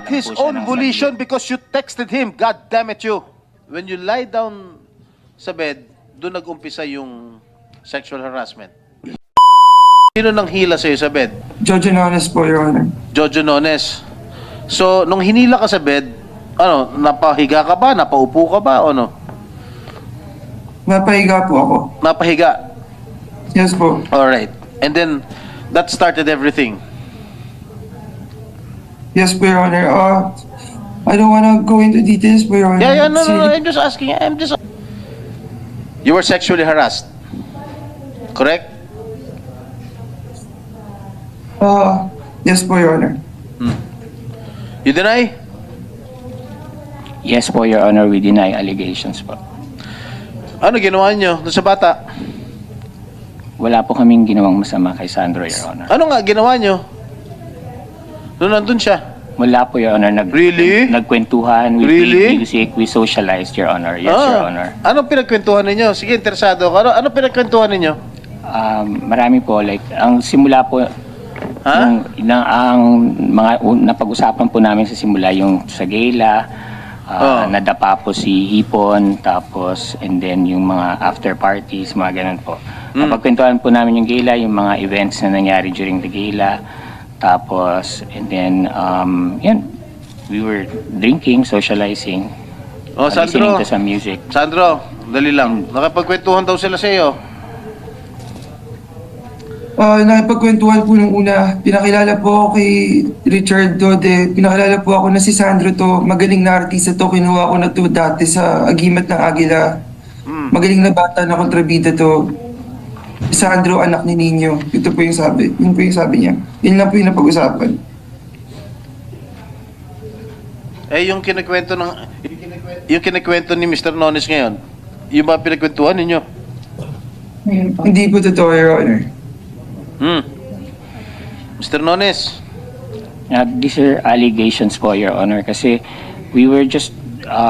At his own volition because you texted him. God damn it you. When you lie down sa bed, doon nag-umpisa yung sexual harassment. Sino nang hila sa'yo sa bed? Jojo Nones po, Your Honor. Jojo Nones. So, nung hinila ka sa bed, ano, napahiga ka ba? Napaupo ka ba? O no? Napahiga po ako. Napahiga. Yes po. Alright. And then, that started everything. Yes po, Your Honor. I don't wanna go into details po, Your Honor. Yeah, no, I'm just asking. You were sexually harassed. Correct? Yes po, Your Honor. You deny? Yes po, Your Honor, we deny allegations po. Ano ginawa niyo doon sa bata? Wala po kaming ginawang masama kay Sandro, Your Honor. Ano nga ginawa niyo? Doon nandun siya. Wala po, Your Honor. Really? Nagkwentuhan, we Really? played music, we socialized, Your Honor. Yes, Your Honor. Anong pinagkwentuhan ninyo? Sige, interesado ako. Ano pinagkwentuhan ninyo? Marami po, like, ang simula po, Ha? ang mga napag-usapan po namin sa simula, yung sa gala, nadapa po si Hipon, tapos, and then yung mga after parties, mga ganun po. Napagkwentuhan po namin yung gala, yung mga events na nangyari during the gala, tapos, and then, yan, we were drinking, socializing, listening Sandro. to some music. Sandro, dali lang. Nakapagkwentuhan daw sila sa iyo. Nakipagkwentuhan po nung una. Pinakilala po ako kay Richard Dode. Pinakilala po ako na si Sandro to. Magaling na artista to. Kinuha ko na to dati sa Agimat ng Agila. Magaling na bata na kontrabida to. Si Sandro, anak ni Nino. Ito po yung sabi. Yun po yung sabi niya. Yun lang po yung napag-usapan. Yung kinikwento ni Mr. Nones ngayon, yung ba pinagkwentuhan ninyo? Hindi po totoo, Your Honor. Mr. Nones, These are allegations po, Your Honor, kasi we were just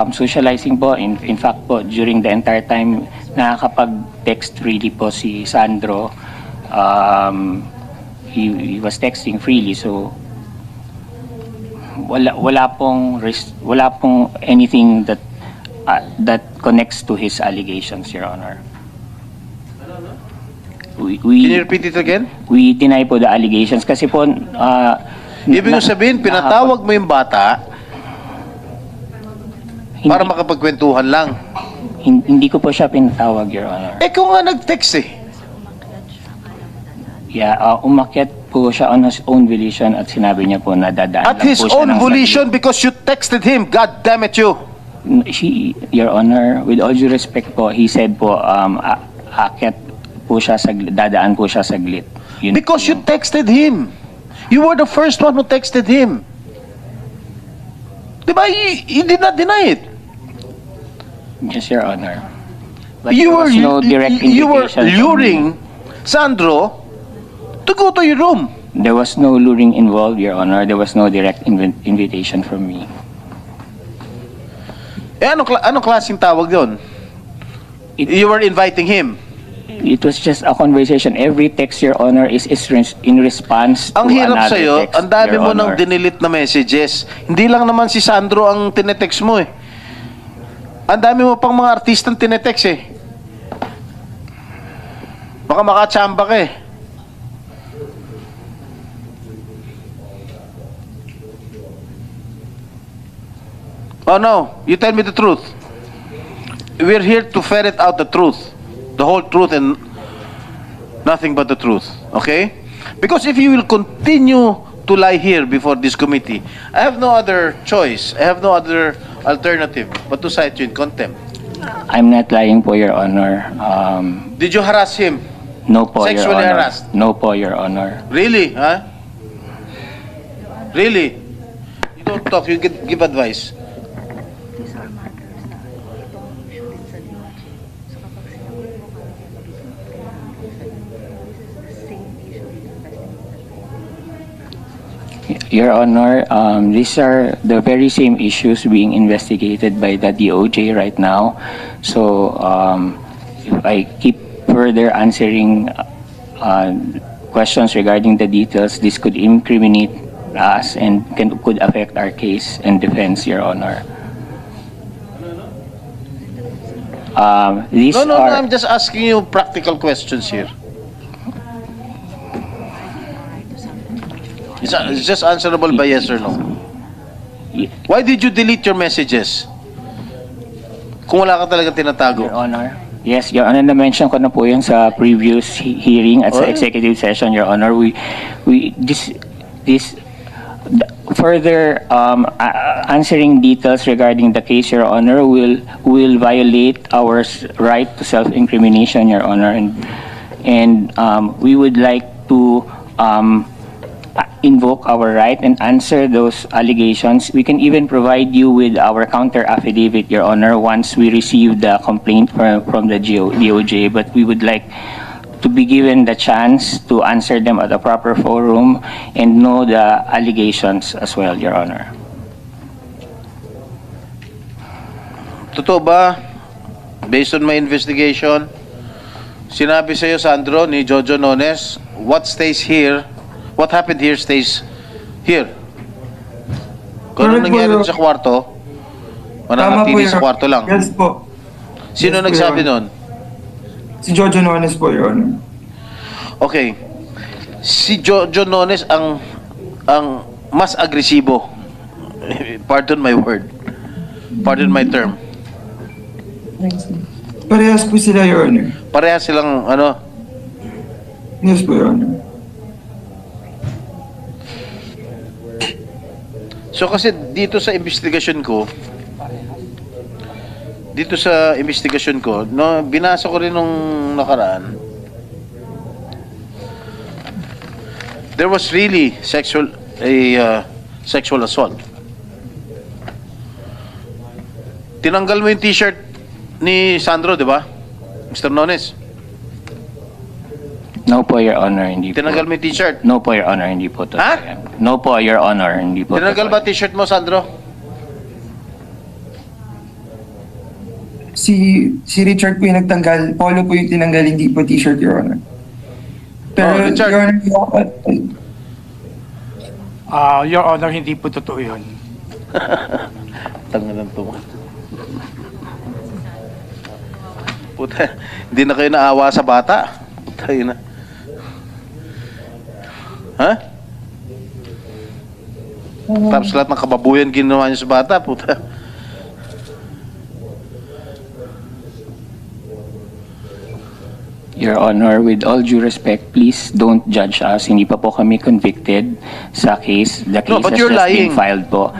socializing po. In fact po, during the entire time, nakakapag-text freely po si Sandro. He was texting freely, so wala pong anything that connects to his allegations, Your Honor. can you repeat it again? We deny po the allegations kasi po Ibig sabihin, pinatawag mo yung bata para makapagkwentuhan lang. Hindi ko po siya pinatawag, Your Honor. Kung nga nag-text eh. Yeah, umakyat po siya on his own volition at sinabi niya po na dadaan At lang his po siya own ng volition because you texted him. God damn it you. Your Honor, with all due respect po, he said po, akyat po siya, dadaan po siya saglit. Because you texted him. You were the first one who texted him. Diba? He did not deny it. Yes, Your Honor. But You there were, was no direct you were invitation from me. luring Sandro to go to your room. There was no luring involved, Your Honor. There was no direct invitation from me. Anong klaseng tawag doon? You were inviting him. It was just a conversation. Every text, Your Honor, is in response to Ang hirap another sa'yo, text, ang dami Your mo nang Honor. dinilit na messages. Hindi lang naman si Sandro ang tinetext mo eh. Ang dami mo pang mga artistang tinetext eh. Baka makachamba ka eh. Oh no, you tell me the truth. We're here to ferret out the truth. The whole truth and nothing but the truth. Okay? Because if you will continue to lie here before this committee, I have no other choice. I have no other alternative but to cite you in contempt. I'm not lying po, Your Honor. Did you harass him? No po, Your Sexually Honor. harassed? No po, Your Honor. Really? Huh? Really? You don't talk, you give advice. These are matters na itong shooting sa DOJ. So kapag sinabi mo nga kailangan ko sa this is the same issue with investigation. Your Honor, these are the very same issues being investigated by the DOJ right now. So, if I keep further answering questions regarding the details, this could incriminate us and could affect our case and defense, Your Honor. These No, are... I'm just asking you practical questions here. It's just answerable by yes or no. Why did you delete your messages? Kung wala ka talaga tinatago. Your Honor. Yes, Your Honor, na-mention ko na po yun sa previous hearing at sa Oh. executive session, Your Honor. Further answering details regarding the case, Your Honor, will violate our right to self-incrimination, Your Honor, and we would like to invoke our right and answer those allegations. We can even provide you with our counter affidavit, Your Honor, once we receive the complaint from the DOJ, but we would like to be given the chance to answer them at a proper forum and know the allegations as well, Your Honor. Totoo ba, based on my investigation, sinabi sa'yo, Sandro, ni Jojo Nones, what happened here stays here. Kung ano Correct po, nangyari Your- sa kwarto, Tama po, mananatili sa Your- kwarto lang. Yes po. Sino Yes po, nagsabi Your Honor. nun? Si Jojo Nones po, Your Honor. Okay. Si Jojo Nones ang mas agresibo. Pardon my word. Pardon my term. Parehas po sila, Your Honor. Parehas silang Yes po, Your Honor. So kasi dito sa investigasyon ko, no, binasa ko rin nung nakaraan. There was really sexual assault. Tinanggal mo yung t-shirt ni Sandro, di ba? Mr. Nones, No po, Your Honor, hindi po. tinanggal mo yung t-shirt. No po, Your Honor, hindi po totoo Ha? yan. No po, Your Honor, hindi po Tinanggal totoo ba t-shirt mo, Sandro? Si Richard po yung nagtanggal. Polo po yung tinanggal, hindi po t-shirt, Your Honor. Pero, Oh, Richard. Your Honor, Your Honor, hindi po totoo yun. Tanga ng tunga. Puta, hindi na kayo naawa sa bata. Puta, yun na. Ha? Tapos lahat ng kababuyan ginawa niyo sa bata, puta. Your Honor, with all due respect, please don't judge us. Hindi pa po kami convicted sa case. The case No, but has you're just lying. been filed po.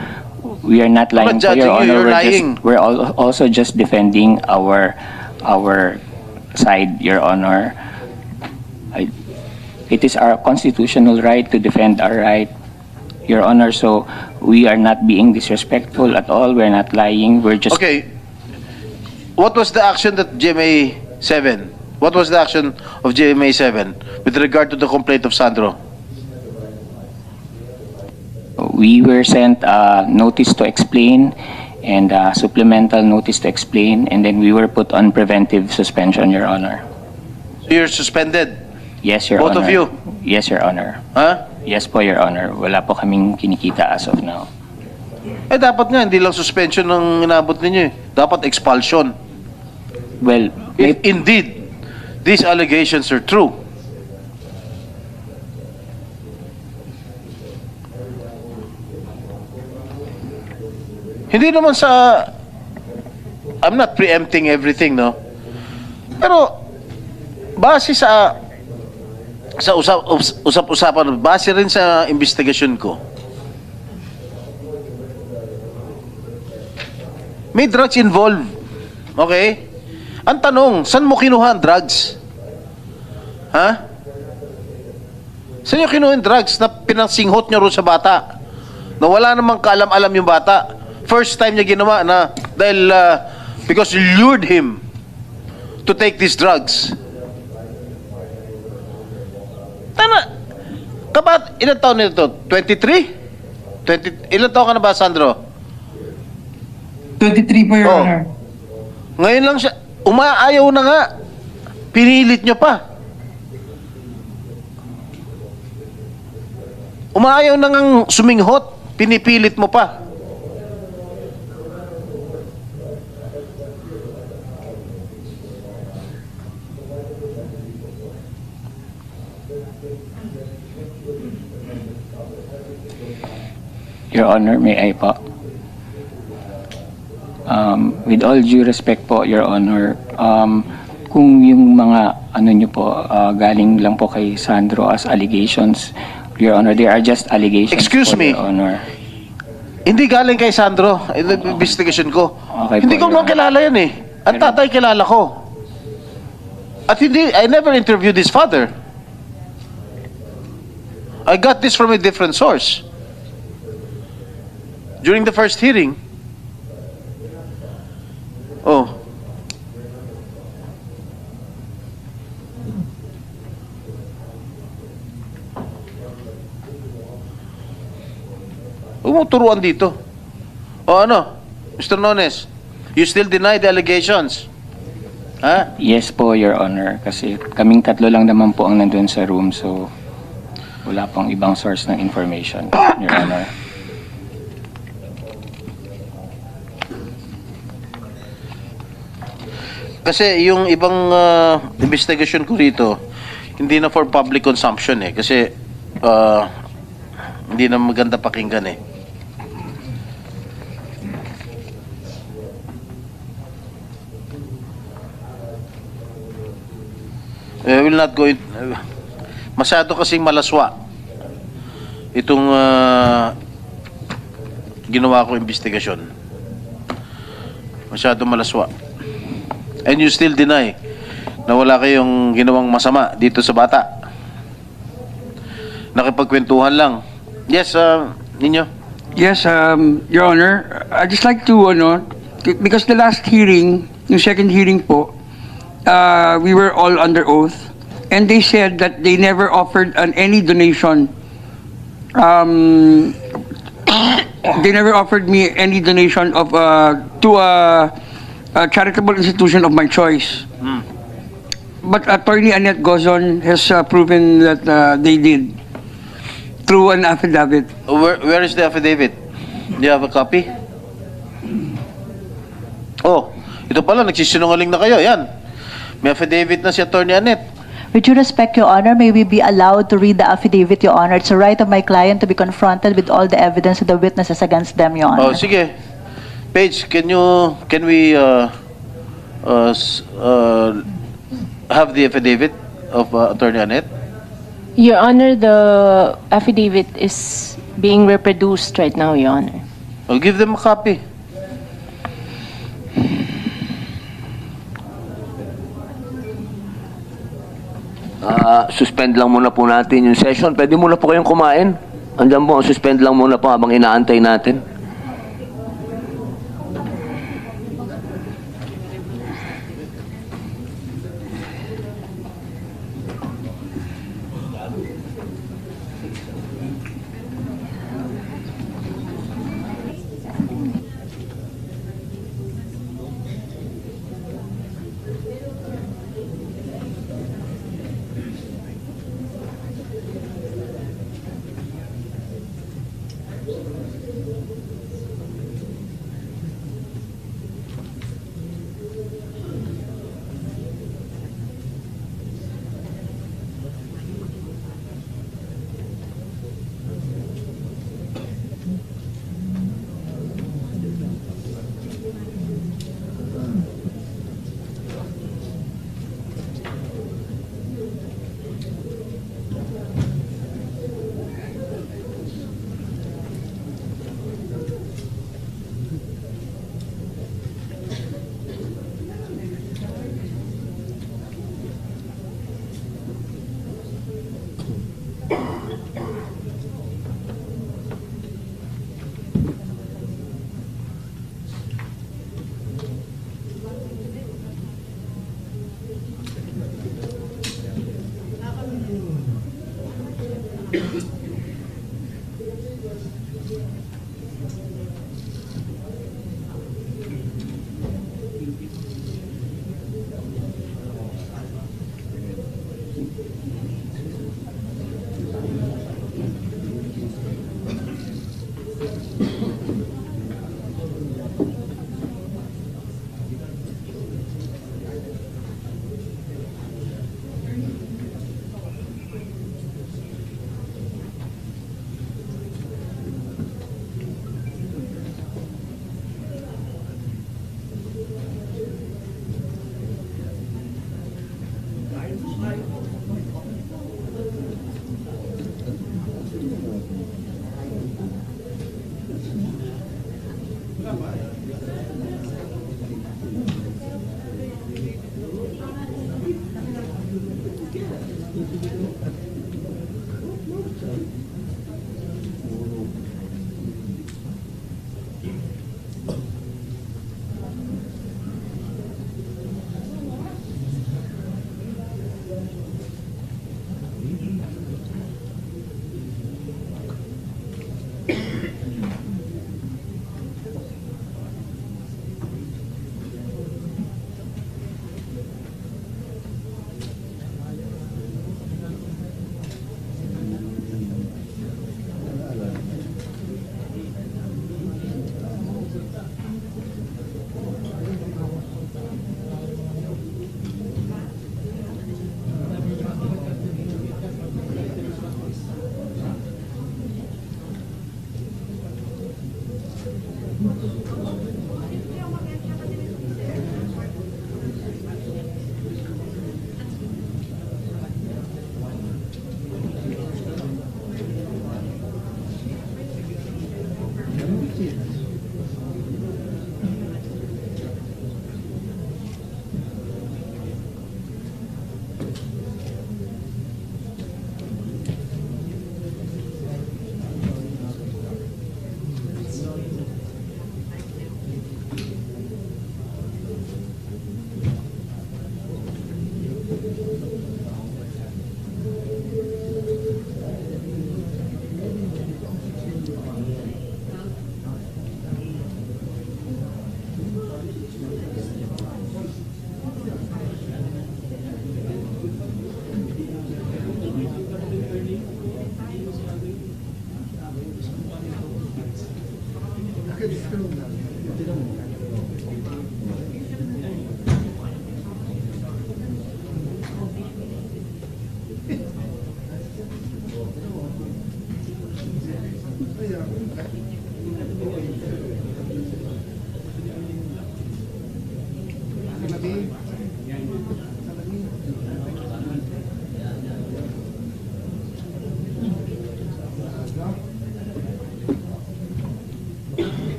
We are not I'm lying not po, judging Your you, Honor. you're lying. We're also just defending our side, Your Honor. It is our constitutional right to defend our right, Your Honor. So we are not being disrespectful at all. We're not lying. We're just... Okay. What was the action that GMA 7? What was the action of GMA 7 with regard to the complaint of Sandro? We were sent a notice to explain and a supplemental notice to explain, and then we were put on preventive suspension, Your Honor. So you're suspended? Yes, Your Both Honor. of you? Yes, Your Honor. Ha? Yes po, Your Honor. Wala po kaming kinikita as of now. Eh dapat nga, hindi lang suspension ng inabot ninyo eh. Dapat expulsion. Well, If indeed these allegations are true. Hindi naman sa... I'm not preempting everything, no? Pero, base sa usap-usapan, base rin sa investigasyon ko, may drugs involved. Okay? Ang tanong, saan mo kinuha ang drugs? Ha? Saan nyo kinuha ang drugs na pinangsinghot nyo rin sa bata? Na wala namang kaalam-alam yung bata. First time niya ginawa na dahil because you lured him to take these drugs. Tana, ilan taon na ito? 23? Ilan taon ka na ba, Sandro? 23 po, Your Oh. Honor. Ngayon lang siya, umaayaw na nga. Pinilit nyo pa. Umaayaw na ngang suminghot, pinipilit mo pa. Your Honor, may I po? With all due respect po, Your Honor, kung yung mga ano nyo po, galing lang po kay Sandro as allegations, Your Honor, they are just allegations Excuse po, me. Your Honor. Hindi galing kay Sandro, investigation ko. Okay Hindi po, ko Your naman kilala yan eh. Ang tatay kilala ko. At hindi, I never interviewed his father. I got this from a different source. During the first hearing. Oh. Huwag mo turuan dito. O ano, Mr. Nones, you still deny the allegations? Ha? Yes po, Your Honor, kasi kaming tatlo lang naman po ang nandun sa room, so wala pong ibang source ng information, Your Honor. Kasi yung ibang investigation ko rito, hindi na for public consumption eh. Kasi hindi na maganda pakinggan eh. I will not go in, masyado kasing malaswa itong ginawa ko investigasyon. Masyado malaswa. And you still deny na wala kayong ginawang masama dito sa bata. Nakipagkwentuhan lang. Yes, ninyo. Yes, Your Honor. I'd just like to, because the last hearing, yung second hearing po, we were all under oath, and they said that they never offered any donation. They never offered me any donation of to a charitable institution of my choice. But Attorney Annette Gozon has proven that they did through an affidavit. Where is the affidavit? Do you have a copy? Oh, ito pala, nagsisinungaling na kayo. Yan. May affidavit na si Attorney Annette. With due respect, Your Honor, may we be allowed to read the affidavit, Your Honor? It's a right of my client to be confronted with all the evidence of the witnesses against them, Your Oh, Honor. sige. Paige, can we have the affidavit of Attorney Annette? Your Honor, the affidavit is being reproduced right now, Your Honor. I'll give them a copy. Suspend lang muna po natin yung session. Pwede muna po kayong kumain. Andiyan po, suspend lang muna po habang inaantay natin.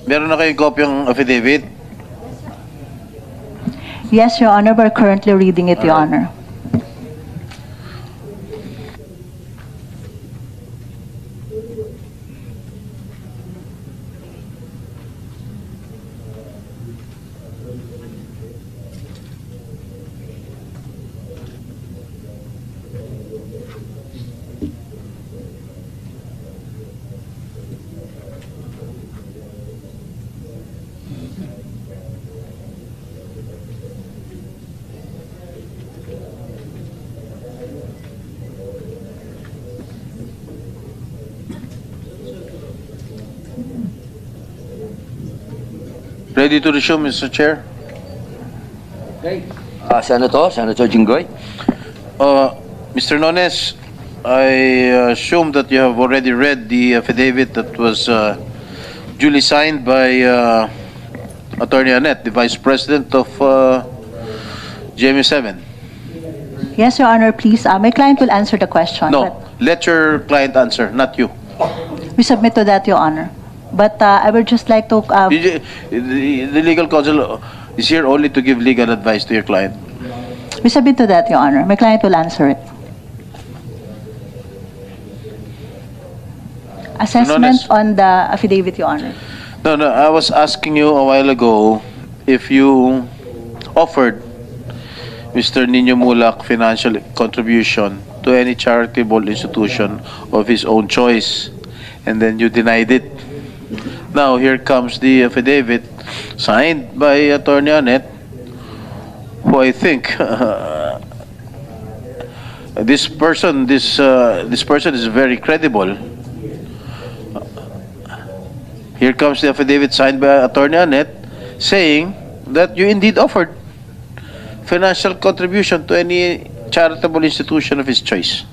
Meron na kayong kopyang affidavit? Yes, Your Honor, we're currently reading it, Your Honor. Ready to resume, Mr. Chair? Senator Jinggoy. Mr. Nones, I assume that you have already read the affidavit that was duly signed by Attorney Annette, the Vice President of GMA7. Yes, Your Honor, please. My client will answer the question. No, let your client answer, not you. But we submit to that, Your Honor. But I would just like to... The legal counsel is here only to give legal advice to your client. we submit to that, Your Honor. My client will answer it. Assessment Nones. on the affidavit, Your Honor. No, I was asking you a while ago if you offered Mr. Nino Mulak financial contribution to any charitable institution of his own choice, and then you denied it. Now, here comes the affidavit signed by Attorney Annette, who I think this person is very credible. Here comes the affidavit signed by Attorney Annette saying that you indeed offered financial contribution to any charitable institution of his choice.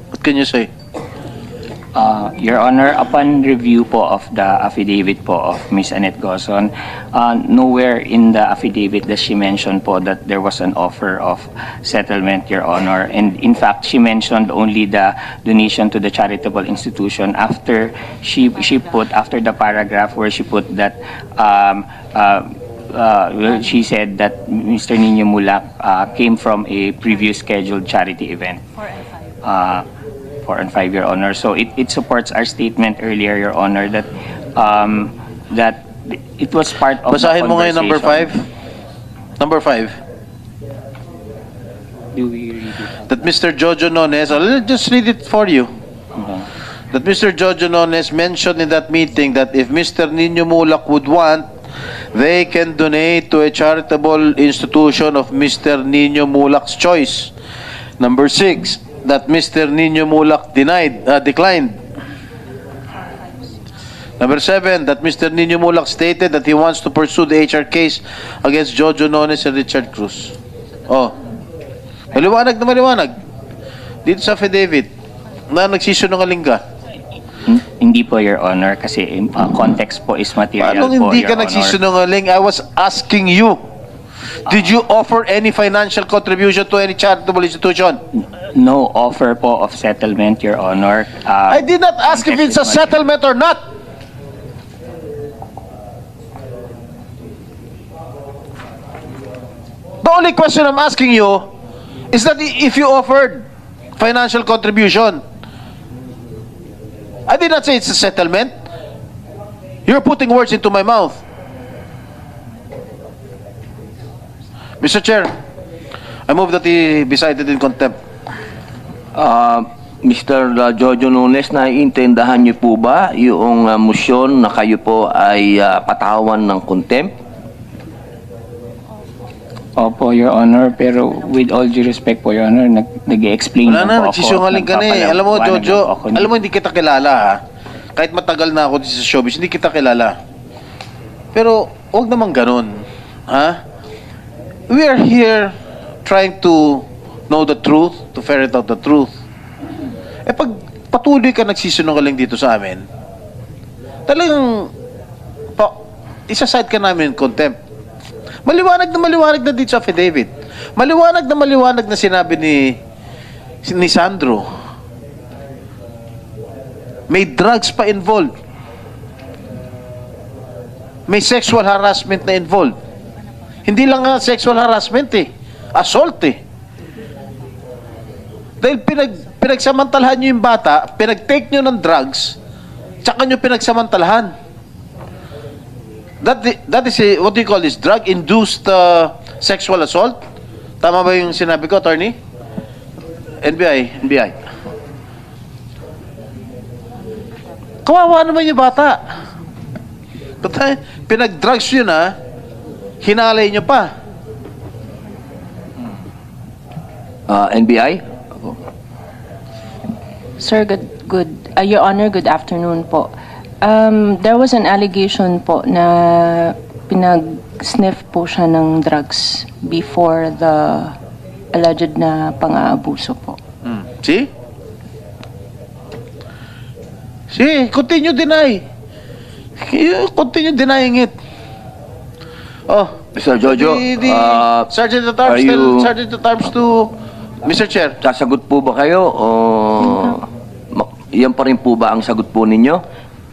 What can you say? Your Honor, upon review po of the affidavit po of Ms. Annette Gozon, nowhere in the affidavit does she mention po that there was an offer of settlement, Your Honor. And in fact, she mentioned only the donation to the charitable institution after after the paragraph where she put that she said that Mr. Nino Mulak came from a previous scheduled charity event. 4 and 5, Your Honor. So it supports our statement earlier, Your Honor, that that it was part of Basahin the mo ngayon number conversation. 5. Number 5. Do we read it? That Mr. Jojo Nones, I'll just read it for you. Okay. That Mr. Jojo Nones mentioned in that meeting that if Mr. Nino Mulak would want, they can donate to a charitable institution of Mr. Nino Mulak's choice. Number 6, that Mr. Nino Mulak declined. Number 7, that Mr. Nino Mulak stated that he wants to pursue the HR case against Jojo Nones and Richard Cruz. Oh. Maliwanag na maliwanag. Dito sa affidavit na nagsisinungaling ka. Hindi po, Your Honor, kasi context po is material Paano po, hindi Your ka Honor. nagsisinungaling? I was asking you. Did you offer any financial contribution to any charitable institution? No offer po of settlement, Your Honor. I did not ask if it's a settlement or not. The only question I'm asking you is that if you offered financial contribution. I did not say it's a settlement. You're putting words into my mouth. Mr. Chair, I move that he be cited in contempt. Mr. Jojo Nunes, naiintindahan niyo po ba yung motion na kayo po ay patawan ng contempt? Opo, Your Honor, pero with all due respect po, Your Honor, nag-explain Wala lang na, po ako. nagsisungaling ka na eh. Alam mo, Nagpapaliwanag Jojo, po ako. alam mo, hindi kita kilala ha. Kahit matagal na ako sa showbiz, hindi kita kilala. Pero, huwag naman ganun. Ha? We are here trying to know the truth, to ferret out the truth. Eh pag patuloy ka nagsisinungaling dito sa amin, talagang isa-side ka namin in contempt. Maliwanag na dito sa affidavit. Maliwanag na sinabi ni Sandro. May drugs pa involved. may sexual harassment na involved. Hindi lang nga sexual harassment eh. Assault eh. Dahil pinagsamantalahan nyo yung bata, pinag-take nyo ng drugs, tsaka nyo pinagsamantalahan. That is what do you call this? Drug-induced sexual assault? Tama ba yung sinabi ko, attorney? NBI. Kawawa naman yung bata. Pinag-drugs yun hinalay nyo pa. NBI? Sir, Your Honor, good afternoon po. There was an allegation po na pinag-sniff po siya ng drugs before the alleged na pang-aabuso po. See? Continue deny. Continue denying it. Oh, Mr. Jojo, Sergeant at Arms, are you- Sergeant at Arms to Mr. Chair. sasagot po ba kayo o yan pa rin po ba ang sagot po ninyo?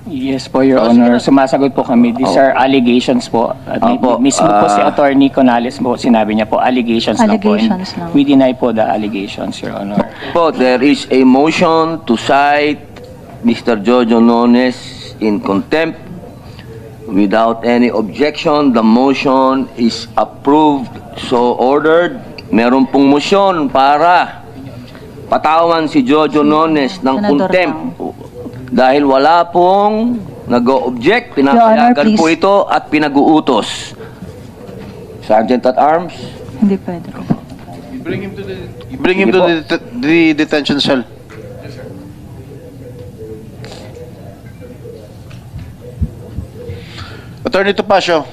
Yes po, Your Honor. Sumasagot po kami. These are allegations po. At Opo, mismo po si Attorney Conales po, sinabi niya po, allegations lang po. And Allegations lang. we deny po the allegations, Your Honor. Po, there is a motion to cite Mr. Jojo Nones in contempt. Without any objection, the motion is approved. So ordered. Meron pong motion para patawan si Jojo Nones ng Senador contempt. Dahil wala pong nag-o-object, Your Honor, pinapayagan po please. ito at pinag-uutos. Sergeant at Arms. Hindi pwede. Bring him to the detention cell. Attorney Topacio,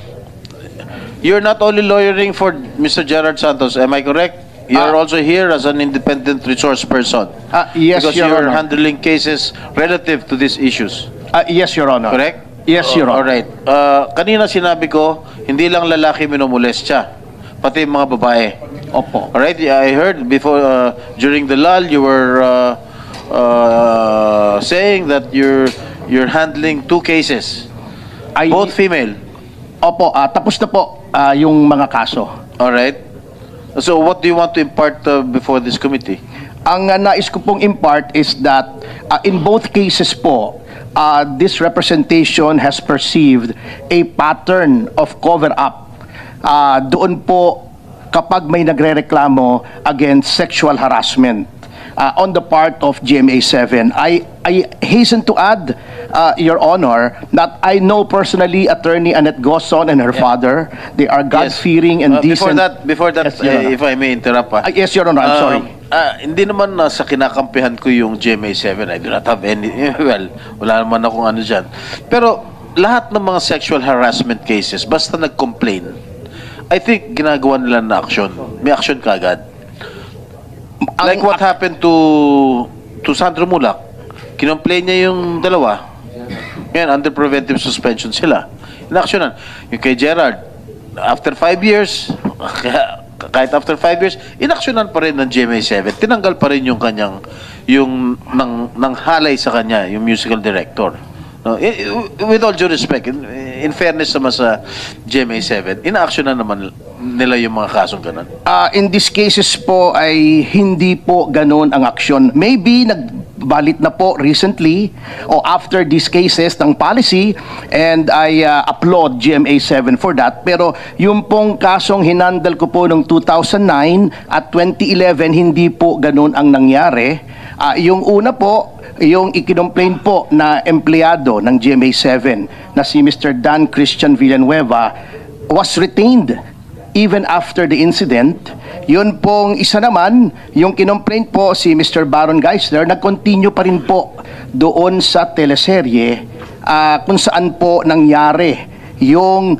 you're not only lawyering for Mr. Gerard Santos, am I correct? You're also here as an independent resource person. Yes, because Your you're Honor. handling cases relative to these issues. Yes, Your Honor. Correct? Yes, Your Honor. Alright. Kanina sinabi ko, hindi lang lalaki minumolestya, pati mga babae. Opo. Alright, I heard before, during the lull, you were saying that you're handling 2 cases, both female. Opo, tapos na po yung mga kaso. Alright. So what do you want to impart before this committee? Ang nais ko pong impart is that in both cases po, this representation has perceived a pattern of cover-up. Doon po kapag may nagrereklamo against sexual harassment on the part of GMA7. I hasten to add, Your Honor, that I know personally Attorney Annette Gozon and her father. They are God-fearing and decent. Before that, Yes, Your Honor. if I may interrupt. Yes, Your Honor, I'm sorry. Hindi naman sa kinakampihan ko yung GMA7. I do not have any, well, wala naman akong ano dyan. Pero lahat ng mga sexual harassment cases, basta nag-complain, I think ginagawa nila na action. May action kaagad. Like what happened to Sandro Mulak. Kinomplain niya yung dalawa. Ngayon, under preventive suspension sila. Inaksyonan. Yung kay Gerard, after 5 years, kahit after 5 years, inaksyonan pa rin ng GMA7. Tinanggal pa rin yung kanyang, nang halay sa kanya, yung musical director. No, with all due respect, in fairness naman sa GMA7, inaaksyonan naman nila yung mga kasong ganun. In these cases po ay hindi po ganun ang aksyon. Maybe nagbalit na po recently o after these cases ng policy, and I applaud GMA7 for that. Pero yung pong kasong hinandle ko po noong 2009 at 2011, hindi po ganun ang nangyari. Yung una po, yung ikinomplain po na empleyado ng GMA7 na si Mr. Dan Christian Villanueva was retained even after the incident. Yun pong isa naman, yung kinomplain po si Mr. Baron Geisler, nag-continue pa rin po doon sa teleserye kung saan po nangyari yung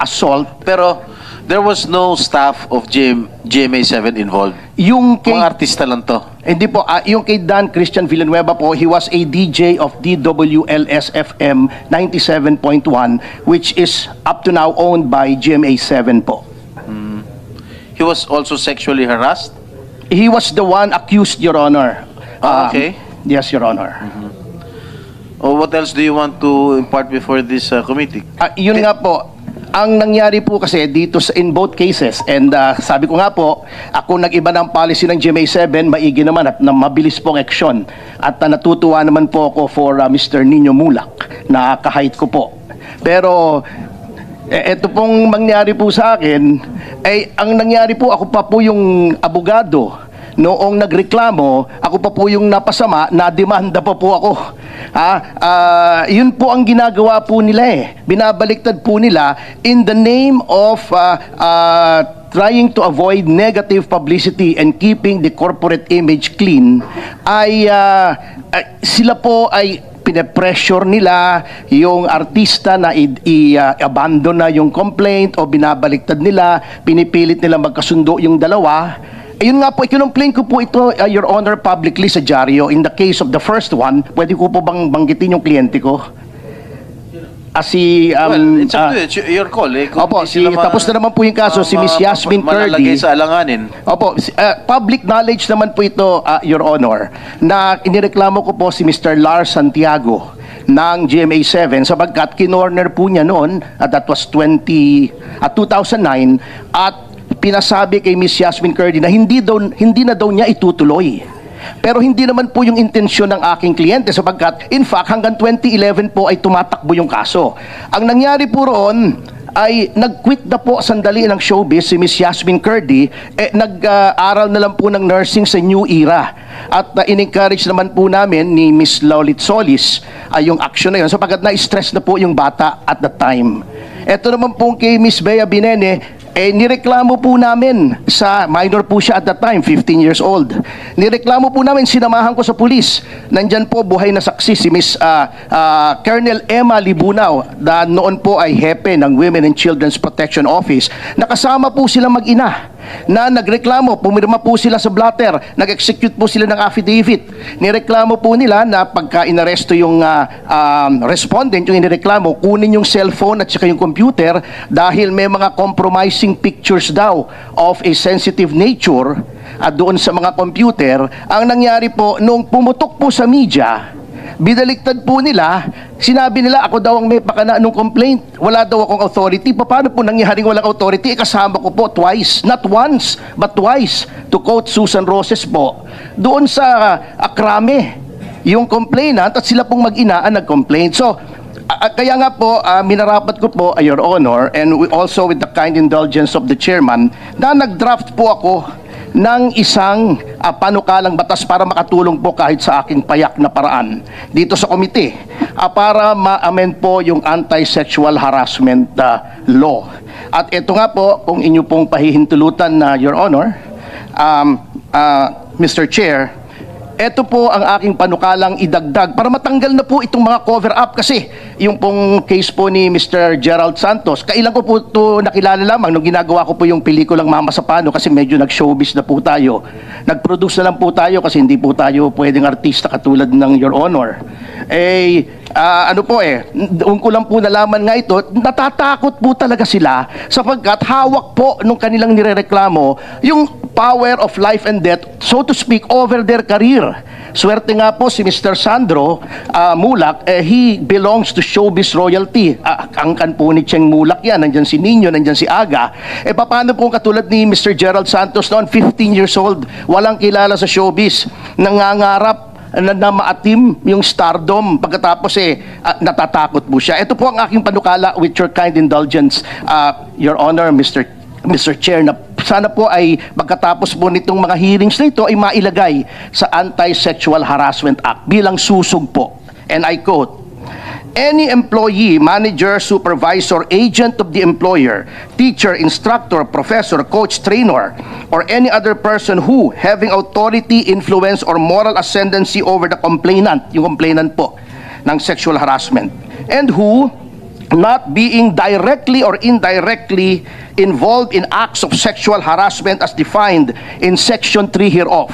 assault. Pero there was no staff of GMA7 involved. Yung kay, Mga artista lang to. hindi po, yung kay Dan Christian Villanueva po, he was a DJ of DWLS-FM 97.1, which is up to now owned by GMA7 po. He was also sexually harassed. He was the one accused, Your Honor. Okay. Yes, Your Honor. Or what else do you want to impart before this committee? Yun nga po, ang nangyari po kasi dito in both cases, and sabi ko nga po, ako nag-iba ng policy ng GMA7, maigi naman at na mabilis pong action. At natutuwa naman po ako for Mr. Nino Mulak, na kahit ko po. Pero, eto pong mangyari po sa akin, ay ang nangyari po, ako pa po yung abogado. Noong nagreklamo, ako pa po yung napasama, na-demanda pa po ako. Yun po ang ginagawa po nila eh. Binabaliktad po nila in the name of trying to avoid negative publicity and keeping the corporate image clean, ay sila po ay pine-pressure nila yung artista na i-abandon na yung complaint o binabaliktad nila, pinipilit nila magkasundo yung dalawa. Ayun nga po, ikinomplain ko po ito, Your Honor, publicly sa dyaryo. In the case of the first one, pwede ko po bang banggitin yung kliyente ko? Well, it's up to you. It's your call. Eh. Kung Opo, hindi sila tapos na naman po yung kaso, si Miss Yasmin malalagay Curdy. sa alanganin. Opo, public knowledge naman po ito, Your Honor, na inireklamo ko po si Mr. Lars Santiago ng GMA7 sapagkat kinorner po niya noon, that was 2009, at pinasabi kay Miss Yasmin Curdy na hindi na daw niya itutuloy. Pero hindi naman po yung intensyon ng aking kliyente sapagkat in fact hanggang 2011 po ay tumatakbo yung kaso. Ang nangyari po roon ay nag-quit na po sandali ng showbiz si Miss Yasmin Curdy, nag-aral na lang po ng nursing sa New Era. At in-encourage naman po namin ni Miss Lolit Solis yung action na yun sapagkat na-stress na po yung bata at the time. Ito naman po kay Miss Bea Binene, nireklamo po namin sa, minor po siya at that time, 15 years old. Nireklamo po namin, sinamahan ko sa pulis. Nandyan po buhay na saksi si Miss Colonel Emma Libunaw, na noon po ay hepe ng Women and Children's Protection Office. Nakasama po sila mag-ina na nagreklamo, pumirma po sila sa blatter, nag-execute po sila ng affidavit. Nireklamo po nila na pagka inaresto yung respondent, yung inireklamo, kunin yung cellphone at saka yung computer dahil may mga compromising pictures daw of a sensitive nature at doon sa mga computer. Ang nangyari po, nung pumutok po sa media, binaliktad po nila, sinabi nila ako daw ang may pakana nung complaint. Wala daw akong authority. Paano po nangyaring walang authority? Kasama ko po twice, not once, but twice, to quote Susan Roses po, doon sa Akrame, yung complainant at sila pong mag-ina ang nag-complain. So, kaya nga po, minarapat ko po, Your Honor, and also with the kind indulgence of the chairman, na nag-draft po ako ng isang panukalang batas para makatulong po kahit sa aking payak na paraan dito sa komite para ma-amend po yung anti-sexual harassment law. At ito nga po, kung inyo pong pahihintulutan na Your Honor, Mr. Chair, ito po ang aking panukalang idagdag para matanggal na po itong mga cover-up kasi yung pong case po ni Mr. Gerald Santos, kailan ko po ito nakilala lamang nung ginagawa ko po yung pelikulang Mama sa Pano kasi medyo nag-showbiz na po tayo. Nag-produce na lang po tayo kasi hindi po tayo pwedeng artista katulad ng Your Honor. Doon ko lang po nalaman nga ito, natatakot po talaga sila sapagkat hawak po nung kanilang nirereklamo yung power of life and death, so to speak, over their career. Swerte nga po si Mr. Sandro Mulak, he belongs to showbiz royalty. Angkan po ni Cheng Mulak yan, nandyan si Nino, nandyan si Aga. Paano po katulad ni Mr. Gerald Santos noon, 15 years old, walang kilala sa showbiz, nangangarap na maatim yung stardom, pagkatapos natatakot po siya. Ito po ang aking panukala with your kind indulgence, Your Honor, Mr. Chair, na sana po ay pagkatapos po nitong mga hearings na ito ay mailagay sa Anti-Sexual Harassment Act bilang susog po. And I quote, "Any employee, manager, supervisor, agent of the employer, teacher, instructor, professor, coach, trainer, or any other person who, having authority, influence, or moral ascendancy over the complainant," yung complainant po ng sexual harassment, "and who, not being directly or indirectly involved in acts of sexual harassment as defined in Section 3 hereof,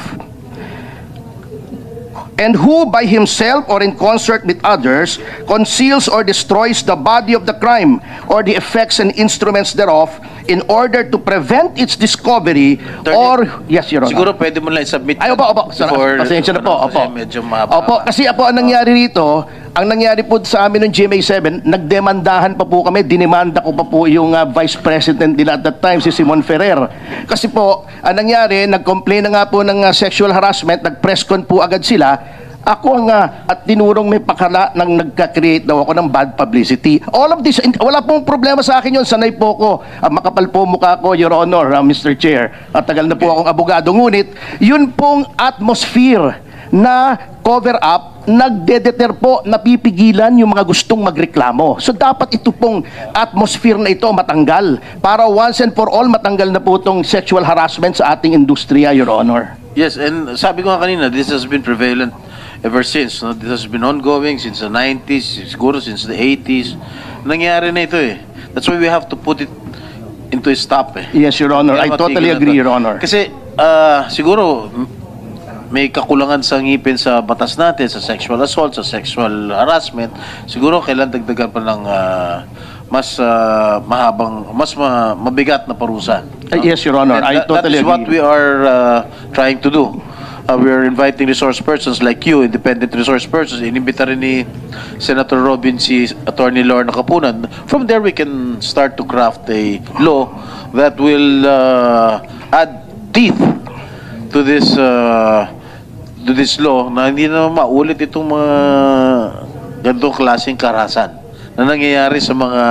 and who by himself or in concert with others conceals or destroys the body of the crime or the effects and instruments thereof, in order to prevent its discovery or yes, Your Honor. Siguro pwede mo lang i-submit. Ay, opo. before- Pasensya na po, opo. Kasi medyo mahaba. Opo, kasi ang nangyari rito, ang nangyari po sa amin ng GMA7, nagdemandahan pa po kami, dinemanda ko pa po yung Vice President nila at that time, si Simon Ferrer. Kasi po, ang nangyari, nag-complain na nga po ng sexual harassment, nag-press con po agad sila. Ako ang at tinurong may pakala nang nagka-create daw ako ng bad publicity. All of this, wala pong problema sa akin yun. Sanay po ko. Makapal po mukha ko, Your Honor, Mr. Chair. At tagal na po akong abogado. Ngunit, yun pong atmosphere na cover-up, nagdedeter po, napipigilan yung mga gustong magreklamo. So dapat ito pong atmosphere na ito matanggal para once and for all matanggal na po itong sexual harassment sa ating industriya, Your Honor. Yes, and sabi ko nga kanina, this has been prevalent ever since. No? This has been ongoing since the 90s, siguro since the 80s. Nangyari na ito eh. That's why we have to put it into a stop eh. Yes, Your Honor. I Kaya totally matigil na agree, to. Your Honor. Kasi siguro may kakulangan sa ngipin sa batas natin, sa sexual assault, sa sexual harassment. Siguro kailan dagdagan pa ng mas mabigat na parusa. No? Yes, Your Honor. I totally That is what agree. we are trying to do. We are inviting resource persons like you, independent resource persons. Inimbita rin ni Senator Robin si Attorney Lorna Capunan. From there, we can start to craft a law that will add teeth to this law na hindi na maulit itong mga ganitong klaseng karahasan na nangyayari sa mga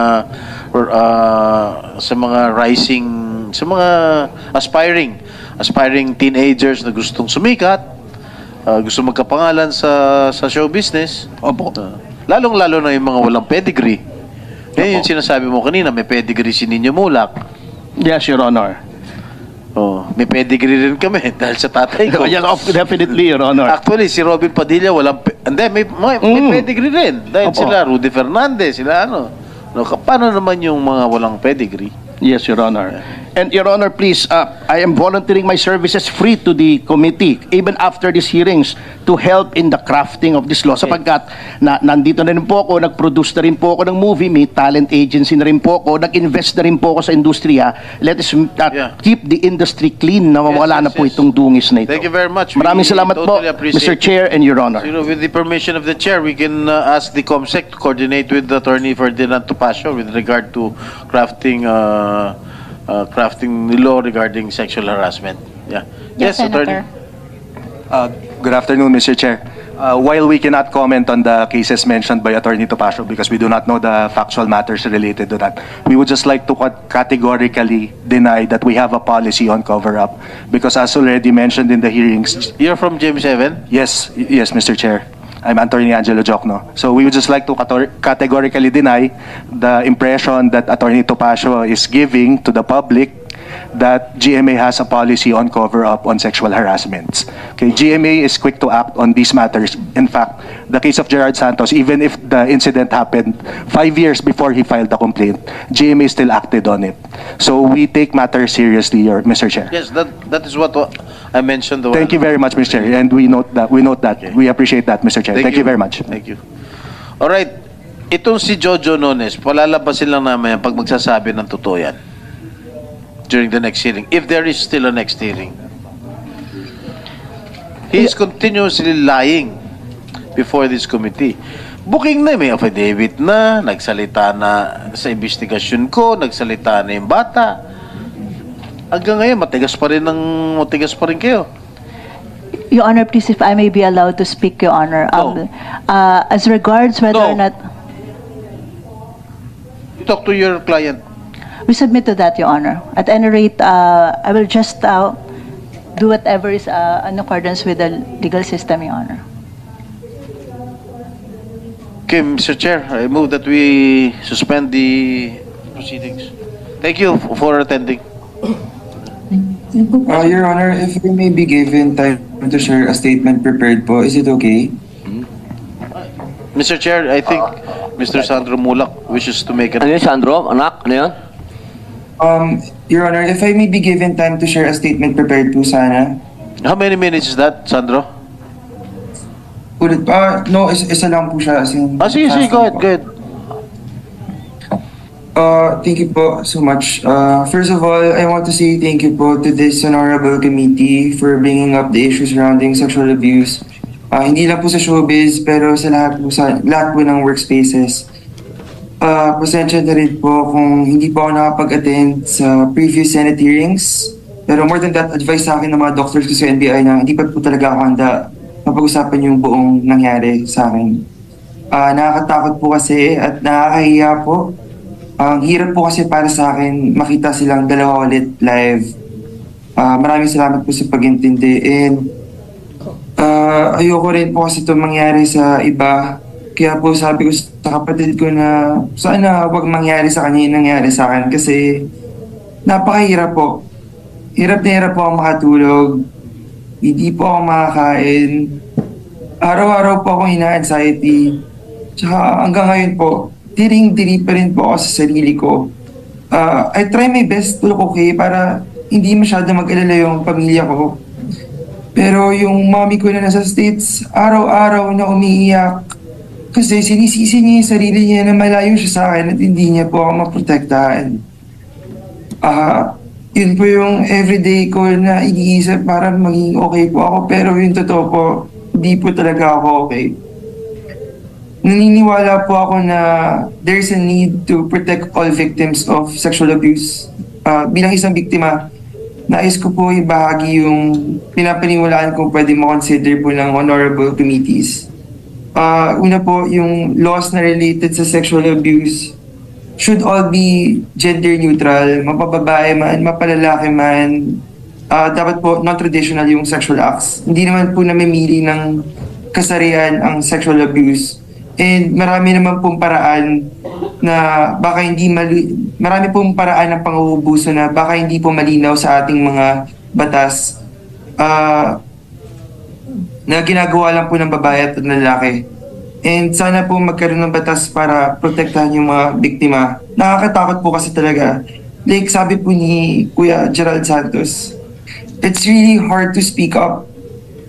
aspiring teenagers na gustong sumikat, gusto magkapangalan sa show business. Opo. Lalong-lalo na yung mga walang pedigree. Yung sinasabi mo kanina, may pedigree si Ninyo Mulak. Yes, Your Honor. May pedigree rin kami dahil sa tatay ko. Yes, definitely, Your Honor. Actually, si Robin Padilla walang may pedigree rin dahil Opo. sila Rudy Fernandez, sila ano. No, paano naman yung mga walang pedigree? Yes, Your Honor. And Your Honor, please, I am volunteering my services free to the committee, even after these hearings, to help in the crafting of this law. Sapagkat nandito na rin po ako, nag-produce na rin po ako ng movie, may talent agency na rin po ako, nag-invest na rin po ako sa industriya. Let us keep the industry clean na mawala na po itong dungis na ito. Thank you very much. Maraming We salamat po, totally appreciate Mr. Chair and Your Honor. So, with the permission of the chair, we can ask the COMSEC to coordinate with Attorney Ferdinand Topacio with regard to crafting the law regarding sexual harassment. Yeah. Yes, Attorney. Good afternoon, Mr. Chair. While we cannot comment on the cases mentioned by Attorney Topacio because we do not know the factual matters related to that, we would just like to categorically deny that we have a policy on cover-up because as already mentioned in the hearings, You're from GM7? yes, Mr. Chair. I'm Attorney Angelo Jocno. So we would just like to categorically deny the impression that Attorney Topacio is giving to the public that GMA has a policy on cover-up on sexual harassments. Okay, GMA is quick to act on these matters. In fact, the case of Gerard Santos, even if the incident happened 5 years before he filed the complaint, GMA still acted on it. So we take matters seriously, Mr. Chair. Yes, that is what I mentioned. Thank you very much, Mr. Chair, and we note that. Okay. We appreciate that, Mr. Chair. Thank you very much. Thank you. Alright, itong si Jojo Nones, palalabasin lang namin pag magsasabi ng totoo yan during the next hearing, if there is still a next hearing. He is continuously lying before this committee. Booking na, may affidavit na, nagsalita na sa investigasyon ko, nagsalita na yung bata. Hanggang ngayon, matigas pa rin kayo. Your Honor, please, if I may be allowed to speak, Your Honor. No. As regards whether No. or not... You talk to your client. We submit to that, Your Honor. At any rate, I will just do whatever is in accordance with the legal system, Your Honor. Okay, Mr. Chair, I move that we suspend the proceedings. Thank you for attending. Your Honor, if we may be given time to share a statement prepared po, is it okay? Mr. Chair, I think Mr. Sandro Mulak wishes to make Ano yun, Sandro? Anak? Ano yun? Your Honor, if I may be given time to share a statement prepared po sana. How many minutes is that, Sandro? No, isa lang po siya. As in, Sige, go ahead. Thank you po so much. First of all, I want to say thank you po to this honorable committee for bringing up the issues surrounding sexual abuse. Hindi lang po sa showbiz, pero sa lahat po ng workspaces. Pasensya na rin po kung hindi po ako nakapag-attend sa previous Senate hearings. Pero more than that, advice sa akin ng mga doctors ko sa NBI na hindi pa po talaga ako handa mapag-usapan yung buong nangyari sa akin. Nakakatakot po kasi at nakakahiya po. Ang hirap po kasi para sa akin makita silang dalawa ulit live. Maraming salamat po sa pag-intindi. And ayoko rin po kasi ito mangyari sa iba. Kaya po sabi ko sa kapatid ko na sana wag mangyari sa kanya yung nangyari sa akin kasi napakahirap po. Hirap na hirap po ako makatulog. Hindi po ako makakain. Araw-araw po akong ina-anxiety. Tsaka hanggang ngayon po, diring-diri pa rin po ako sa sarili ko. I try my best to look okay para hindi masyado mag-alala yung pamilya ko. Pero yung mommy ko na nasa States, araw-araw na umiiyak. Kasi sinisisi niya yung sarili niya na malayo siya sa akin at hindi niya po ako maprotektahan. Yun po yung everyday ko na iniisip para maging okay po ako. Pero yung totoo po, hindi po talaga ako okay. Naniniwala po ako na there's a need to protect all victims of sexual abuse. Bilang isang biktima, nais ko po ibahagi yung pinapaniwalaan kung pwede mo-consider po ng honorable committees. Una po, yung laws na related sa sexual abuse should all be gender neutral, mapababae man, mapalalaki man. Dapat po non-traditional yung sexual acts. Hindi naman po namimili ng kasarian ang sexual abuse. And marami naman pong paraan na baka hindi marami pong paraan ng pang-uubuso na baka hindi po malinaw sa ating mga batas na ginagawa lang po ng babae at ng lalaki. And sana po magkaroon ng batas para protektahan yung mga biktima. Nakakatakot po kasi talaga. Like sabi po ni Kuya Gerald Santos, it's really hard to speak up.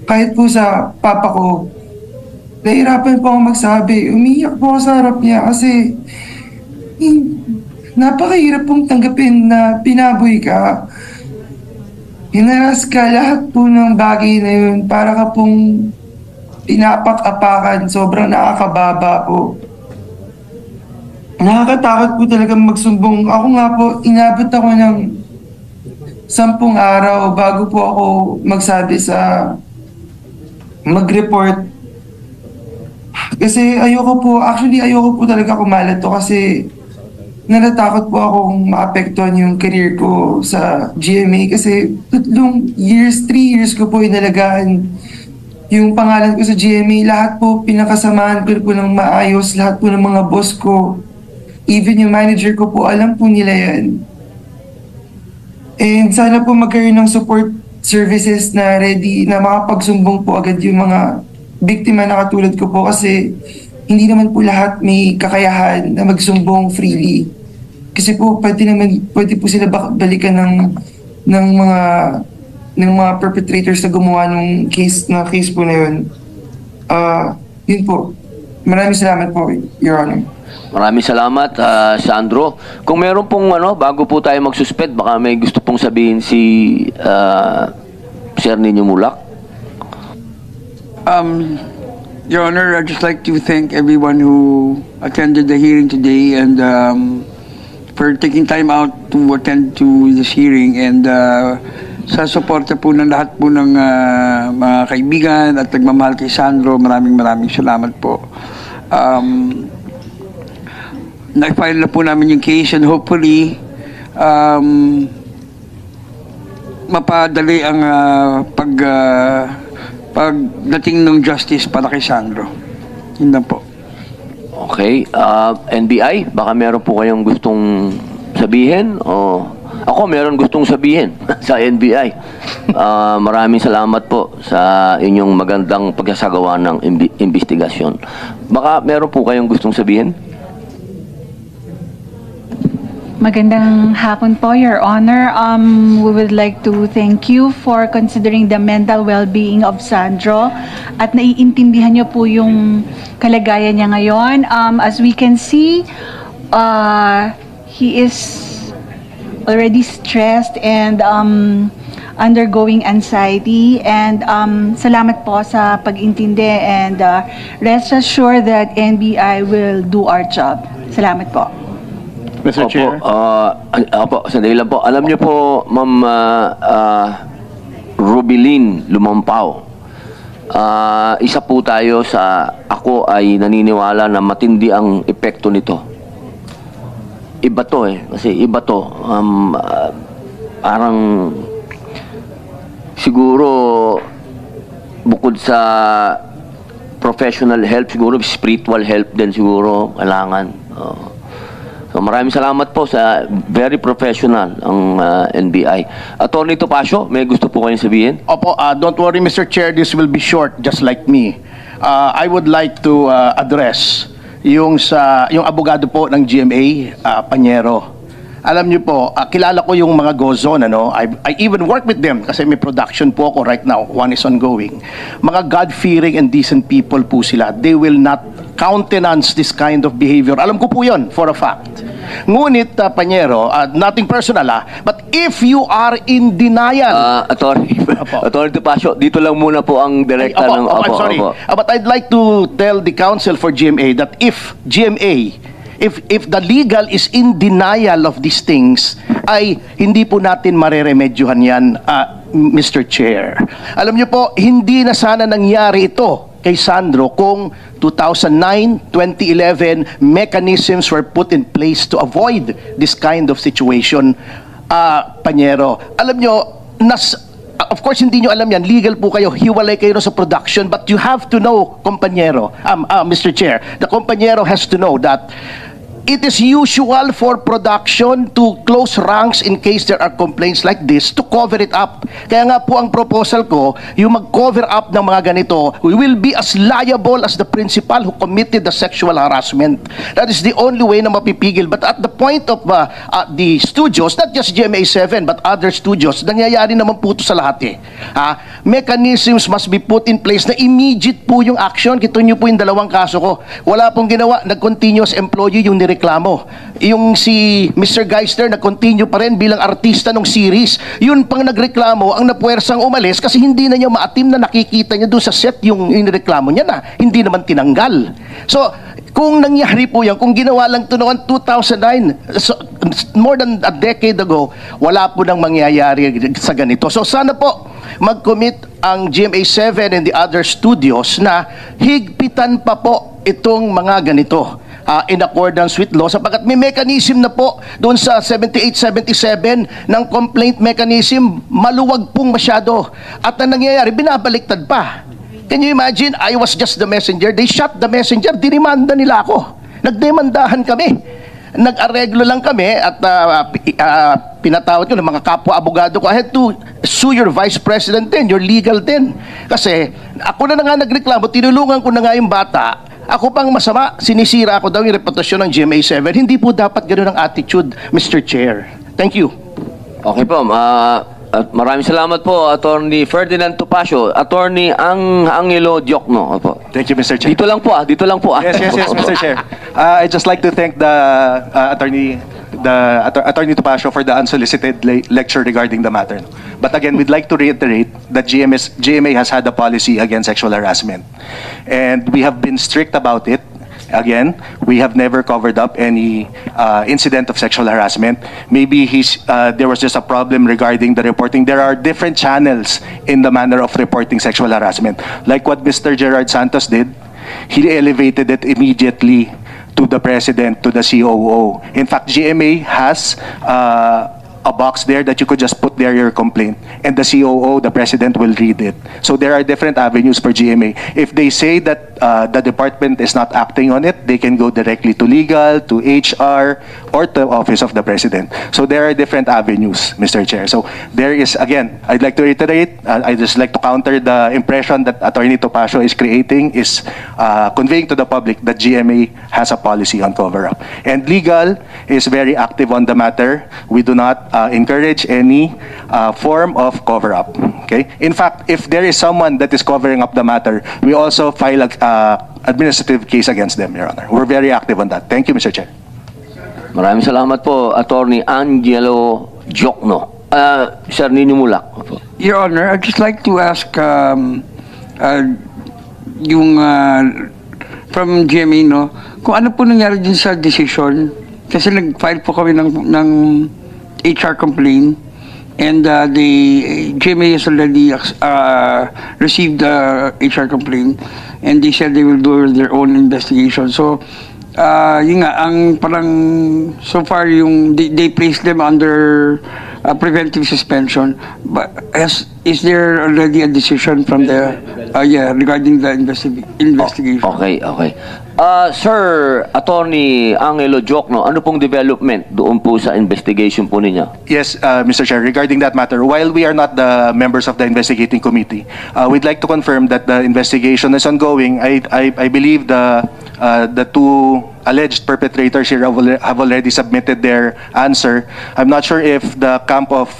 Kahit po sa papa ko, nahirapan po ako magsabi. Umiyak po ako sa harap niya kasi napakahirap pong tanggapin na pinaboy ka. Hinaras ka lahat po ng bagay na yun para ka pong pinapak-apakan. Sobrang nakakababa po. Nakakatakot po talaga magsumbong. Ako nga po, inabot ako ng 10 araw bago po ako magsabi sa mag-report. Kasi ayoko po talaga kumalat to kasi natatakot po akong maapektuhan yung career ko sa GMA kasi 3 years ko po inalagaan yung pangalan ko sa GMA. Lahat po pinakasamahan ko po ng maayos, lahat po ng mga boss ko, even yung manager ko po, alam po nila yan. And sana po magkaroon ng support services na ready na makapagsumbong po agad yung mga biktima na katulad ko po kasi hindi naman po lahat may kakayahan na magsumbong freely. Kasi po pwede po sila balikan ng mga perpetrators na gumawa ng case po na yun. Yun po. Maraming salamat po, Your Honor. Maraming salamat, Sandro. Kung meron pong bago po tayo mag-suspend, baka may gusto pong sabihin si Sir Nino Mulak. Your Honor, I'd just like to thank everyone who attended the hearing today and for taking time out to attend to this hearing and sa suporta po ng lahat po ng mga kaibigan at nagmamahal kay Sandro, maraming salamat po. Na-file na po namin yung case and hopefully mapadali ang pagdating ng justice para kay Sandro. Yun lang po. Okay. NBI, baka meron po kayong gustong sabihin? O ako meron gustong sabihin sa NBI. Maraming salamat po sa inyong magandang pagsasagawa ng investigasyon. Baka meron po kayong gustong sabihin? Magandang hapon po, Your Honor. We would like to thank you for considering the mental well-being of Sandro at naiintindihan niyo po yung kalagayan niya ngayon. As we can see, he is already stressed and undergoing anxiety, and salamat po sa pag-intindi, and rest assured that NBI will do our job. Salamat po. Mr. Chair. Opo, sandali lang po. Alam niyo po, Ma'am Rubilin Lumampao, isa po tayo ako ay naniniwala na matindi ang epekto nito. Iba to kasi iba to. Parang siguro bukod sa professional help, siguro spiritual help din siguro kailangan. So maraming salamat po sa very professional ang NBI. Attorney Topacio, may gusto po kayong sabihin? Opo, don't worry, Mr. Chair, this will be short, just like me. I would like to address yung abogado po ng GMA, Panyero. Alam niyo po, kilala ko yung mga Gozon, I even work with them kasi may production po ako right now, one is ongoing. Mga God-fearing and decent people po sila. They will not countenance this kind of behavior. Alam ko po yun, for a fact. Ngunit, Panyero, nothing personal, but if you are in denial... Attorney Topacio, dito lang muna po ang direkta ng... I'm sorry. But I'd like to tell the counsel for GMA that if GMA, if the legal is in denial of these things, ay hindi po natin mareremedyohan yan, Mr. Chair. Alam niyo po, hindi na sana nangyari ito kay Sandro kung 2009, 2011, mechanisms were put in place to avoid this kind of situation, Panyero. Alam niyo, of course, hindi nyo alam yan. Legal po kayo. Hiwalay kayo sa production. But you have to know, Kompanyero, Mr. Chair, the Kompanyero has to know that it is usual for production to close ranks in case there are complaints like this to cover it up. Kaya nga po ang proposal ko, yung mag-cover up ng mga ganito, we will be as liable as the principal who committed the sexual harassment. That is the only way na mapipigil. But at the point of the studios, not just GMA7 but other studios, nangyayari naman po ito sa lahat mechanisms must be put in place na immediate po yung action. Kito nyo po yung dalawang kaso ko. Wala pong ginawa, nag-continuous employee yung nireklamo. Yung si Mr. Geister nag-continue pa rin bilang artista ng series. Yun pang nagreklamo ang napuwersang umalis kasi hindi na niya maatim na nakikita niya doon sa set yung inireklamo niya na hindi naman tinanggal. So, kung nangyari po yan, kung ginawa lang ito noong 2009, so, more than a decade ago, wala po nang mangyayari sa ganito. So sana po mag-commit ang GMA7 and the other studios na higpitan pa po itong mga ganito in accordance with law, sapagkat may mechanism na po doon sa 78-77 ng complaint mechanism, maluwag pong masyado. At ang nangyayari, binabaliktad pa. Can you imagine? I was just the messenger. They shot the messenger. Dinimanda nila ako. Nagdemandahan kami. Nag-areglo lang kami at pinatawad ko ng mga kapwa-abogado ko. I had to sue your vice president din, your legal din. Kasi ako na nga nagreklamo, tinulungan ko na nga yung bata. Ako pang masama, sinisira ko daw yung reputasyon ng GMA7. Hindi po dapat ganoon ang attitude, Mr. Chair. Thank you. Okay po. At maraming salamat po, Attorney Ferdinand Topacio. Attorney Angelo Diokno. Opo. Thank you, Mr. Chair. Dito lang po. Yes, Mr. Chair. I'd just like to thank the Attorney Topacio for the unsolicited lecture regarding the matter. But again, we'd like to reiterate that GMA has had a policy against sexual harassment. And we have been strict about it. Again, we have never covered up any incident of sexual harassment. Maybe there was just a problem regarding the reporting. There are different channels in the manner of reporting sexual harassment. Like what Mr. Gerard Santos did, he elevated it immediately to the President, to the COO. In fact, GMA has a box there that you could just put there your complaint, and the COO, the President, will read it. So there are different avenues for GMA. If they say that the department is not acting on it, they can go directly to legal, to HR, or to Office of the President. So there are different avenues, Mr. Chair. So there is, again, I'd like to reiterate, I'd just like to counter the impression that Attorney Topacio is creating, is conveying to the public that GMA has a policy on cover-up. And legal is very active on the matter. We do not encourage any form of cover-up. Okay? In fact, if there is someone that is covering up the matter, we also file an administrative case against them, Your Honor. We're very active on that. Thank you, Mr. Chair. Maraming salamat po, Attorney Angelo Jokno. Sir Nino Mulak. Opo. Your Honor, I'd just like to ask yung from GMA, no, kung ano po nangyari din sa decision, kasi nag-file po kami ng HR complaint, and the GMA has already received the HR complaint, and they said they will do their own investigation. So, yun nga, ang parang so far yung they placed them under preventive suspension. But is there already a decision from the regarding the investigation? Okay. Sir Attorney Angelo Jokno, ano pong development doon po sa investigation po ninyo? Yes, Mr. Chair, regarding that matter, while we are not the members of the investigating committee, we'd like to confirm that the investigation is ongoing. I believe the two alleged perpetrators here have already submitted their answer. I'm not sure if the camp of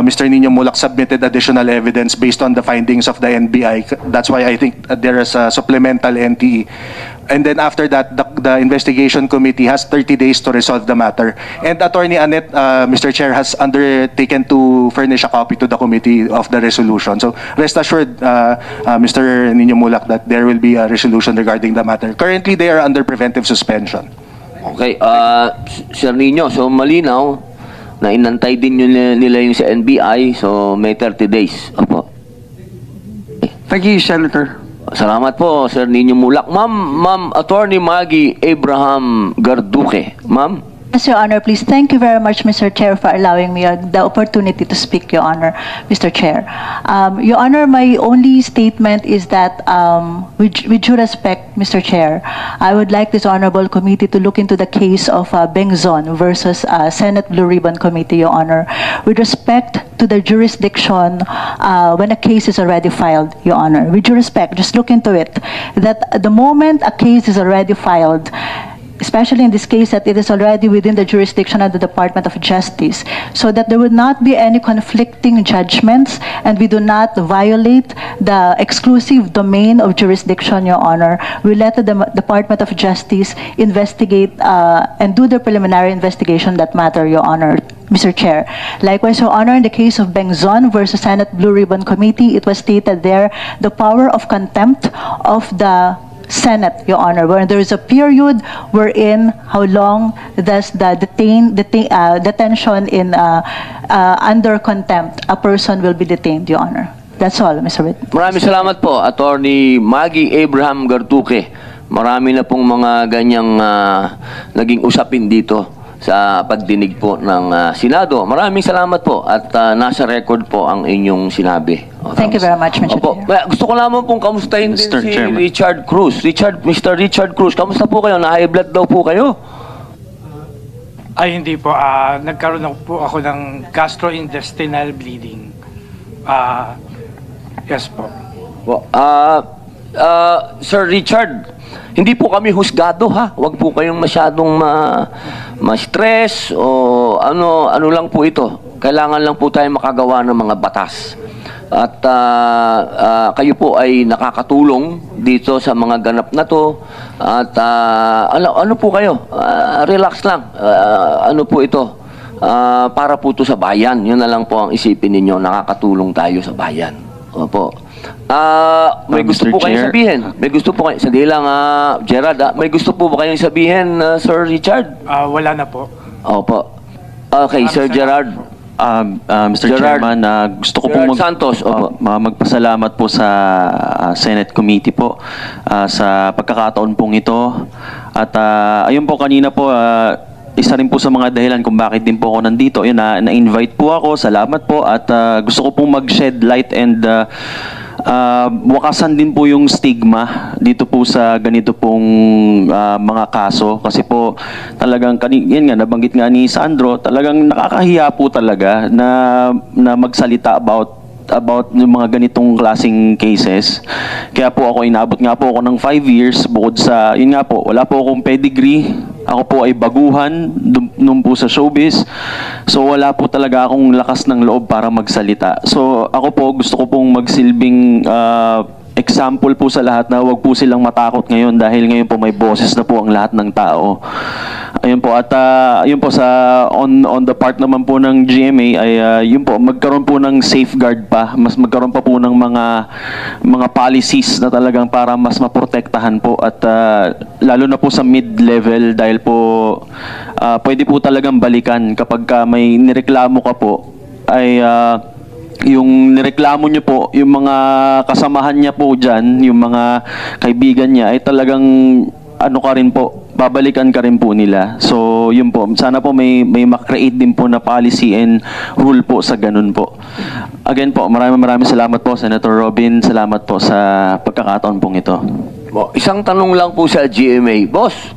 Mr. Nino Mulak submitted additional evidence based on the findings of the NBI. That's why I think there is a supplemental NTE. And then after that, the investigation committee has 30 days to resolve the matter. And Attorney Annette, Mr. Chair, has undertaken to furnish a copy to the committee of the resolution. So rest assured, Mr. Nino Mulak, that there will be a resolution regarding the matter. Currently, they are under preventive suspension. Okay, Sir Nino, so malinaw na inantay din nila yung sa NBI, so may 30 days. Opo. Thank you, Senator. Salamat po, Sir Nino Mulak. Ma'am Attorney Maggie Abraham Garduque. Ma'am? Yes, Your Honor, please. Thank you very much, Mr. Chair, for allowing me the opportunity to speak, Your Honor, Mr. Chair. Your Honor, my only statement is that, with due respect, Mr. Chair, I would like this honorable committee to look into the case of Bengzon versus Senate Blue Ribbon Committee, Your Honor, with respect to the jurisdiction when a case is already filed, Your Honor. With due respect, just look into it. That the moment a case is already filed, especially in this case that it is already within the jurisdiction of the Department of Justice, so that there would not be any conflicting judgments and we do not violate the exclusive domain of jurisdiction, Your Honor. We let the Department of Justice investigate and do the preliminary investigation that matter, Your Honor. Mr. Chair. Likewise, Your Honor, in the case of Bengzon versus Senate Blue Ribbon Committee, it was stated there the power of contempt of the Senate, Your Honor, where there is a period wherein how long does the detention in under contempt a person will be detained, Your Honor. That's all, Mr. Witness. Maraming salamat po, Attorney Maggie Abraham Garduque. Marami na pong mga ganyang naging usapin dito sa pagdinig po ng Senado. Maraming salamat po at nasa record po ang inyong sinabi. Thank you very much, Mr. Opo. Chair. Gusto ko lamang pong kamustahin din Mr. si Chairman. Richard Cruz. Mr. Richard Cruz, kamusta po kayo? Na-high blood daw po kayo? Ay, hindi po. Nagkaroon na po ako ng gastrointestinal bleeding. Yes po. Sir Richard, hindi po kami husgado ha. Huwag po kayong masyadong ma-stress o ano lang po ito. Kailangan lang po tayo makagawa ng mga batas. At kayo po ay nakakatulong dito sa mga ganap na to. At ano po kayo? Relax lang. Ano po ito? Para po to sa bayan. Yun na lang po ang isipin ninyo. Nakakatulong tayo sa bayan. Opo. May gusto Mr. po kayong Chair. sabihin? May gusto po kayo, sandali lang, Gerard, may gusto po ba kayong sabihin, Sir Richard? Wala na po. Opo. Okay, Sir Gerard. Mr. Gerard- Chairman, gusto ko Gerard pong Santos, opo. magpasalamat po sa Senate Committee po sa pagkakataon pong ito. At ayun po kanina po, isa rin po sa mga dahilan kung bakit din po ako nandito. Yun, na-invite po ako, salamat po. At gusto ko pong mag-shed light and wakasan din po yung stigma dito po sa ganito pong mga kaso kasi po talagang yan nga nabanggit nga ni Sandro, talagang nakakahiya po talaga na magsalita about yung mga ganitong klaseng cases. Kaya po ako inabot nga po ako ng 5 years bukod sa yun nga po, wala po akong pedigree. Ako po ay baguhan nung po sa showbiz. So wala po talaga akong lakas ng loob para magsalita. So ako po gusto ko pong magsilbing example po sa lahat na wag po silang matakot ngayon dahil ngayon po may boses na po ang lahat ng tao. Ayun po, at yun po sa on the part naman po ng GMA ay yun po, magkaroon po ng safeguard pa, mas magkaroon pa po ng mga policies na talagang para mas maprotektahan po at lalo na po sa mid-level dahil po pwede po talagang balikan kapag may nireklamo ka po ay yung nireklamo nyo po, yung mga kasamahan niya po dyan, yung mga kaibigan niya, ay talagang ano ka rin po, babalikan ka rin po nila. So, yun po. Sana po may makreate din po na policy and rule po sa ganun po. Again po, maraming salamat po, Senator Robin. Salamat po sa pagkakataon pong ito. Isang tanong lang po sa GMA. Boss,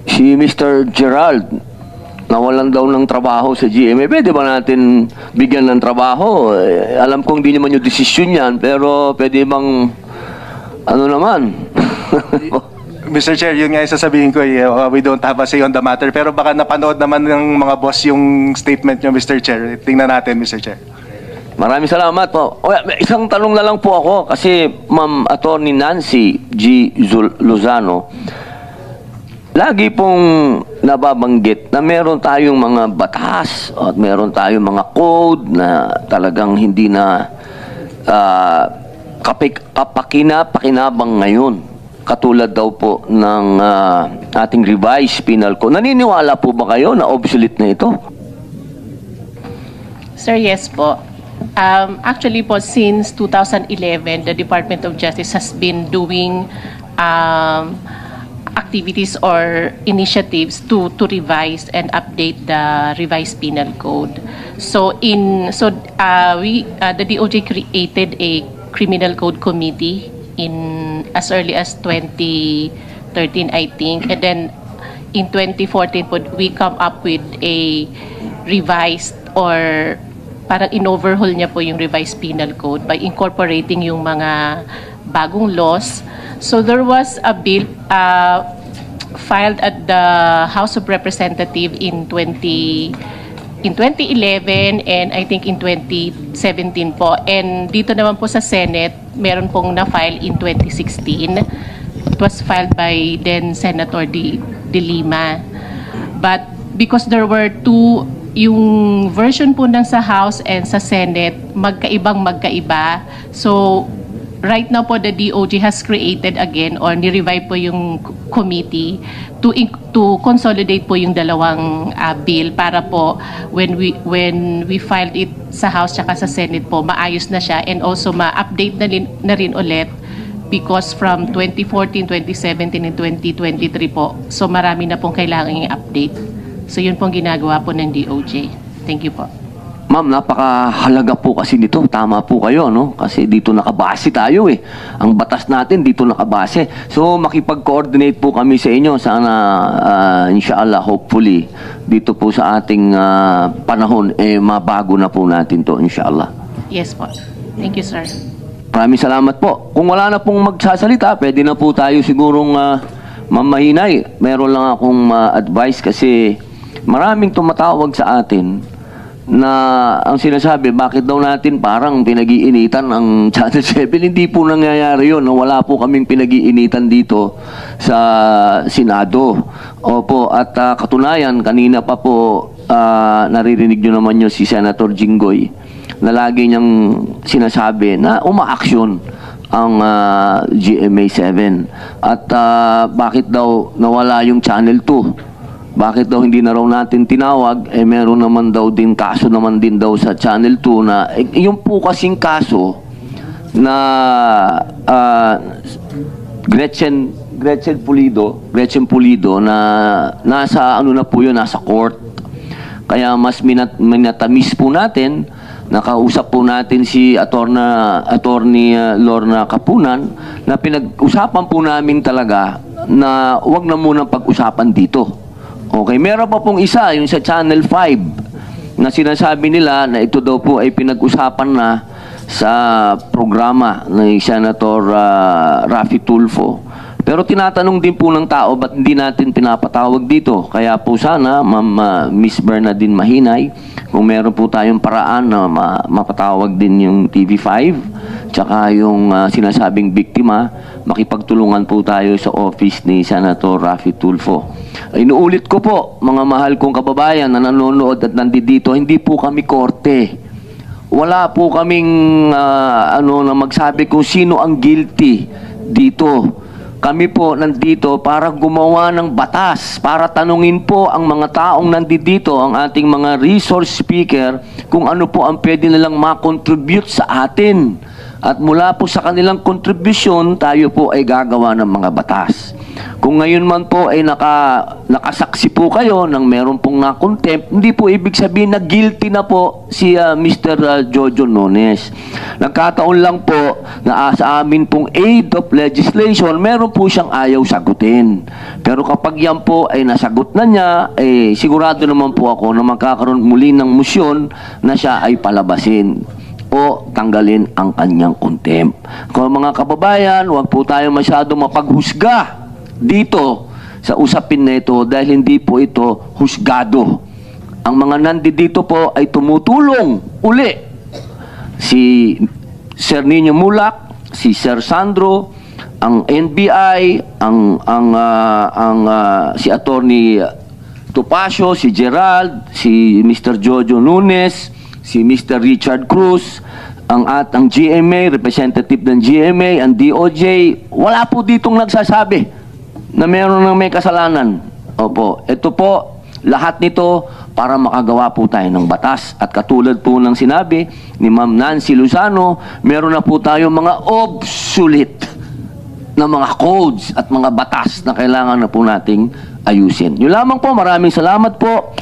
si Mr. Gerald, nawalan daw ng trabaho sa GMA. Pwede ba natin bigyan ng trabaho? Alam kong di naman yung desisyon yan, pero pwede bang ano naman? Mr. Chair, yun nga yung sasabihin ko, we don't have a say on the matter. Pero baka napanood naman ng mga boss yung statement nyo, Mr. Chair. Tingnan natin, Mr. Chair. Maraming salamat po. Isang tanong na lang po ako kasi Ma'am Attorney Nancy G. Lozano, lagi pong nababanggit na meron tayong mga batas at meron tayong mga code na talagang hindi na pakinabang ngayon. Katulad daw po ng ating revised penal code. Naniniwala po ba kayo na obsolete na ito? Sir, yes po. Actually po, since 2011, the Department of Justice has been doing activities or initiatives to revise and update the revised penal code. So the DOJ created a criminal code committee in as early as 2013, I think, and then in 2014 we come up with a revised or parang in-overhaul niya po yung revised penal code by incorporating yung mga bagong laws. So there was a bill filed at the House of Representatives in 2011 and I think in 2017 po. And dito naman po sa Senate, meron pong na-file in 2016. It was filed by then Senator De Lima. But because there were yung version po ng sa House and sa Senate, magkaiba. So, right now po, the DOJ has created again or ni-revive po yung committee to consolidate po yung dalawang bill para po when we filed it sa House tsaka sa Senate po, maayos na siya and also ma-update na rin ulit because from 2014, 2017, and 2023 po, so marami na pong kailangan i-update. So yun pong ginagawa po ng DOJ. Thank you po. Ma'am, napakahalaga po kasi nito. Tama po kayo, no? Kasi dito nakabase tayo eh. Ang batas natin dito nakabase. So makipag-coordinate po kami sa inyo. Sana, inshallah, hopefully, dito po sa ating panahon, mabago na po natin to, inshallah. Yes po. Thank you, sir. Maraming salamat po. Kung wala na pong magsasalita, pwede na po tayo sigurong mamahinay. Meron lang akong advice kasi maraming tumatawag sa atin na ang sinasabi, bakit daw natin parang pinag-iinitan ang Channel 7? Hindi po nangyayari yun. Wala po kaming pinag-iinitan dito sa Senado. Opo, at katunayan, kanina pa po naririnig nyo naman yun si Senator Jinggoy na lagi niyang sinasabi na umaaksyon ang GMA7. At bakit daw nawala yung Channel 2? Bakit daw hindi na raw natin tinawag? Meron naman daw din kaso naman din daw sa Channel 2 na yung po kasing kaso na Gretchen Pulido na nasa ano na po yun, nasa court. Kaya mas minatamis po natin, nakausap po natin si Attorney Lorna Kapunan na pinag-usapan po namin talaga na wag na munang pag-usapan dito. Okay, meron pa pong isa, yung sa Channel 5, na sinasabi nila na ito daw po ay pinag-usapan na sa programa ni Senator Raffy Tulfo. Pero tinatanong din po ng tao, ba't hindi natin pinapatawag dito? Kaya po sana, Ma'am Miss Bernadine Mahinay, kung meron po tayong paraan na mapatawag din yung TV5 tsaka yung sinasabing biktima, makipagtulungan po tayo sa office ni Senator Raffy Tulfo. Inuulit ko po, mga mahal kong kababayan na nanonood at nandito, hindi po kami korte. Wala po kaming na magsabi kung sino ang guilty dito. Kami po nandito para gumawa ng batas, para tanungin po ang mga taong nandito, ang ating mga resource speaker, kung ano po ang pwede nilang makontribute sa atin. At mula po sa kanilang kontribusyon, tayo po ay gagawa ng mga batas. Kung ngayon man po ay nakasaksi po kayo ng meron pong na-contempt, hindi po ibig sabihin na guilty na po si Mr. Jojo Nones. Nagkataon lang po na sa amin pong aid of legislation, meron po siyang ayaw sagutin. Pero kapag yan po ay nasagot na niya, sigurado naman po ako na magkakaroon muli ng musyon na siya ay palabasin o tanggalin ang kanyang contempt. Kung mga kababayan, huwag po tayo masyado mapaghusga dito sa usapin na ito dahil hindi po ito husgado. Ang mga nandito po ay tumutulong uli. Si Sir Nino Mulak, si Sir Sandro, ang NBI, si Attorney Topacio, si Gerald, si Mr. Jojo Nunes, si Mr. Richard Cruz, ang GMA, representative ng GMA, ang DOJ, wala po ditong nagsasabi na meron ng may kasalanan. Opo, ito po, lahat nito para makagawa po tayo ng batas. At katulad po ng sinabi ni Ma'am Nancy Luzano, meron na po tayo mga obsolete na mga codes at mga batas na kailangan na po nating ayusin. Yun lamang po, maraming salamat po.